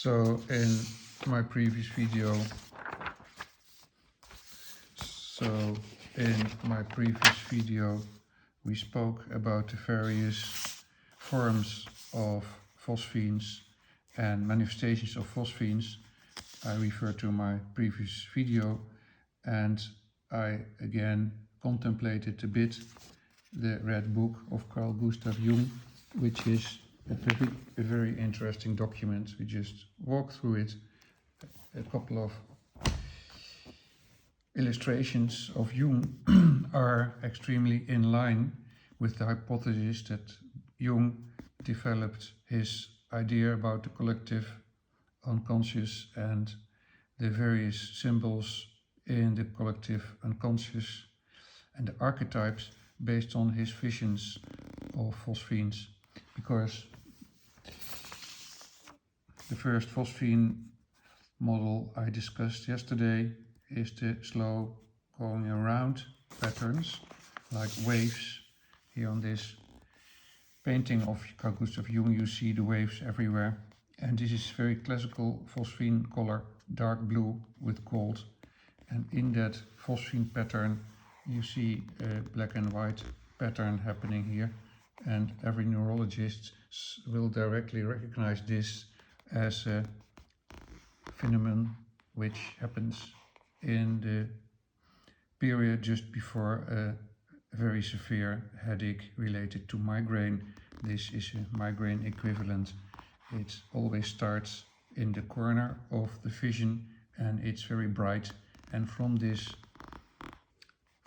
So in my previous video, we spoke about the various forms of phosphenes and manifestations of phosphenes. I refer to my previous video, and I again contemplated a bit the Red Book of Carl Gustav Jung, which is a very interesting document. We just walked through it. A couple of illustrations of Jung are extremely in line with the hypothesis that Jung developed his idea about the collective unconscious and the various symbols in the collective unconscious and the archetypes based on his visions of phosphenes. Because the first phosphene model I discussed yesterday is the slow going around patterns like waves. Here on this painting of Carl Gustav Jung you see the waves everywhere, and this is very classical phosphene color, dark blue with gold, and in that phosphene pattern you see a black and white pattern happening here, and every neurologist will directly recognize this as a phenomenon which happens in the period just before a very severe headache related to migraine. This is a migraine equivalent. It always starts in the corner of the vision and it's very bright, and from this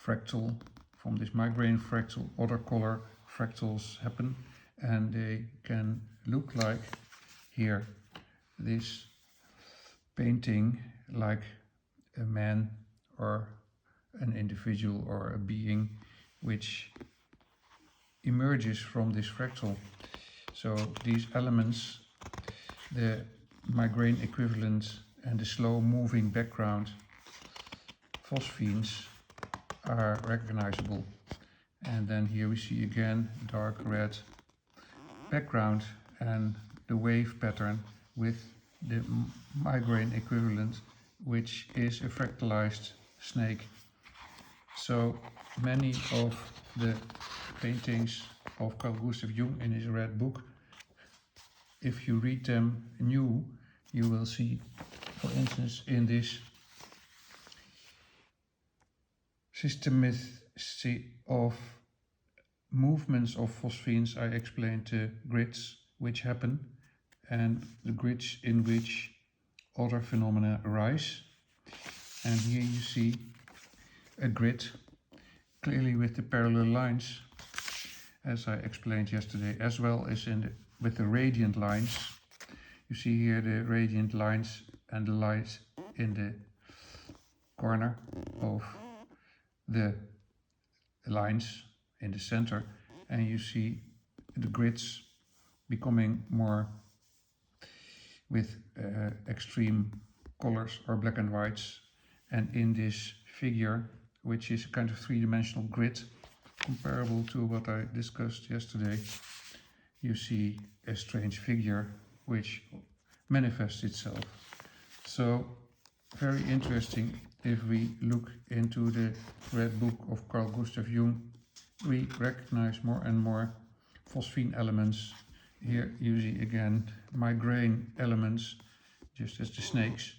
fractal, from this migraine fractal, other color fractals happen, and they can look like here this painting like a man or an individual or a being which emerges from this fractal. So these elements, the migraine equivalent and the slow moving background phosphenes, are recognizable. And then here we see again dark red background and the wave pattern with the migraine equivalent, which is a fractalized snake. So many of the paintings of Carl Gustav Jung in his Red Book, if you read them new, you will see, for instance, in this systemacy of movements of phosphenes, I explained the grids which happen and the grids in which other phenomena arise. And here you see a grid clearly with the parallel lines, as I explained yesterday, as well as with the radiant lines. You see here the radiant lines and the light in the corner of the lines in the center, and you see the grids becoming more with extreme colors or black and whites. And in this figure, which is a kind of three-dimensional grid comparable to what I discussed yesterday, you see a strange figure which manifests itself. So very interesting. If we look into the Red Book of Carl Gustav Jung, we recognize more and more phosphene elements. Here you see again migraine elements, just as the snakes.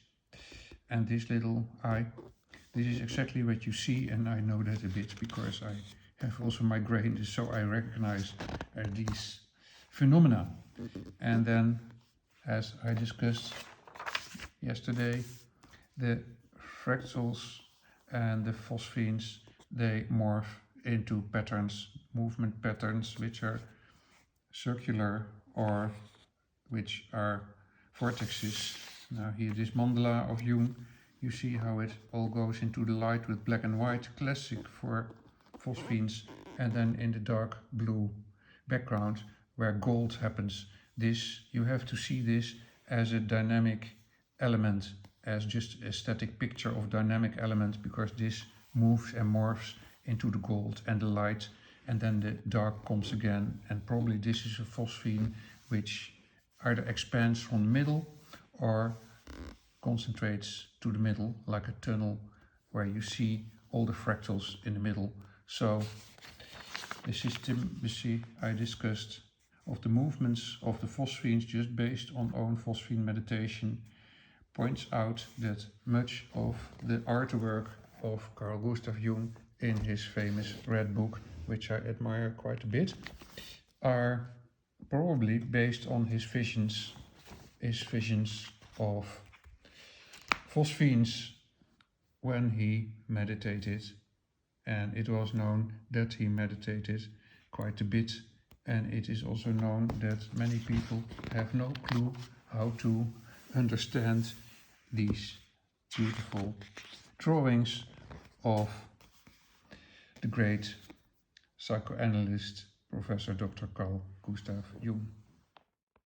And this little eye, this is exactly what you see, and I know that a bit because I have also migraine, so I recognize these phenomena. And then, as I discussed yesterday, the fractals and the phosphenes, they morph into patterns, movement patterns, which are circular or which are vortexes. Now here this mandala of Jung, you see how it all goes into the light with black and white, classic for phosphenes, and then in the dark blue background where gold happens. This, you have to see this as a dynamic element, as just a static picture of dynamic element, because this moves and morphs into the gold and the light, and then the dark comes again, and probably this is a phosphene which either expands from the middle or concentrates to the middle like a tunnel where you see all the fractals in the middle. So the systemacy I discussed of the movements of the Phosphenes just based on own Phosphene meditation points out that much of the artwork of Carl Gustav Jung in his famous Red Book, which I admire quite a bit, are probably based on his visions of Phosphenes when he meditated. And it was known that he meditated quite a bit, and it is also known that many people have no clue how to understand these beautiful drawings of the great psychoanalyst Professor Dr. Carl Gustav Jung.